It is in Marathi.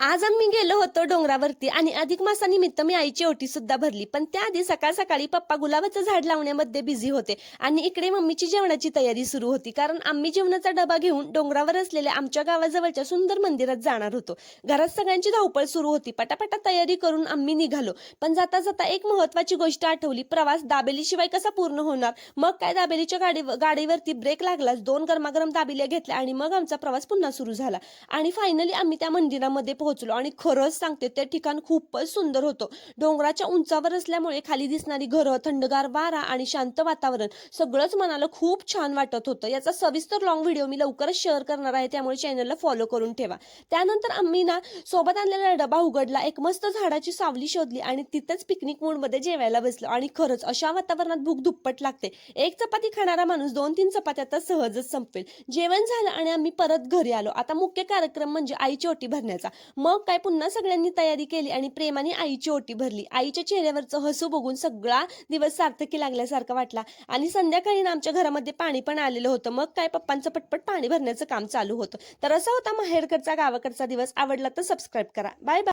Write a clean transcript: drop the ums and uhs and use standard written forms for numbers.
आज आम्ही गेलो होतो डोंगरावरती आणि अधिक मासानिमित्त मी आईची ओटी सुद्धा भरली. पण त्याआधी सकाळ सकाळी पप्पा गुलाबाचं झाड लावण्यामध्ये बिझी होते आणि इकडे मम्मीची जेवणाची तयारी सुरू होती. कारण आम्ही जेवणाचा डबा घेऊन डोंगरावर असलेल्या आमच्या गावाजवळच्या सुंदर मंदिरात जाणार होतो. घरात सगळ्यांची धावपळ सुरू होती. पटापटा तयारी करून आम्ही निघालो. पण जाता जाता एक महत्वाची गोष्ट आठवली. प्रवास दाबेलीशिवाय कसा पूर्ण होणार? मग काय दाबेलीच्या गाडीवरती ब्रेक लागलाच. 2 गरमागरम दाबेल्या घेतल्या आणि मग आमचा प्रवास पुन्हा सुरू झाला. आणि फायनली आम्ही त्या मंदिरामध्ये पोहोचलो आणि खरंच सांगते ते ठिकाण खूपच सुंदर होतं. डोंगराच्या उंचावर असल्यामुळे खाली दिसणारी घरं, थंडगार वारा आणि शांत वातावरण सगळंच मनाला खूप छान वाटत होतं. याचा सविस्तर लॉंग व्हिडिओ मी लवकरच शेअर करणार आहे, त्यामुळे चॅनलला फॉलो करून ठेवा. त्यानंतर आम्ही ना सोबत आणलेला डबा उघडला, एक मस्त झाडाची सावली शोधली आणि तिथेच पिकनिक मूडमध्ये जेवायला बसलो. आणि खरंच अशा वातावरणात भूक दुप्पट लागते. एक चपाती खाणारा माणूस 2-3 चपात्या तर सहजच संपेल. जेवण झालं आणि आम्ही परत घरी आलो. आता मुख्य कार्यक्रम म्हणजे आईची ओटी भरण्याचा. मग काय पुन्हा सगळ्यांनी तयारी केली आणि प्रेमाने आईची ओटी भरली. आईच्या चेहऱ्यावरचं हसू बघून सगळा दिवस सार्थकी लागल्यासारखा वाटला. आणि संध्याकाळी ना आमच्या घरामध्ये पाणी पण आलेलं होतं. मग काय पप्पांचं पटपट पाणी भरण्याचं काम चालू होतं. तर असा होता माहेरकडचा गावाकडचा दिवस. आवडला तर सबस्क्राईब करा. Bye bye.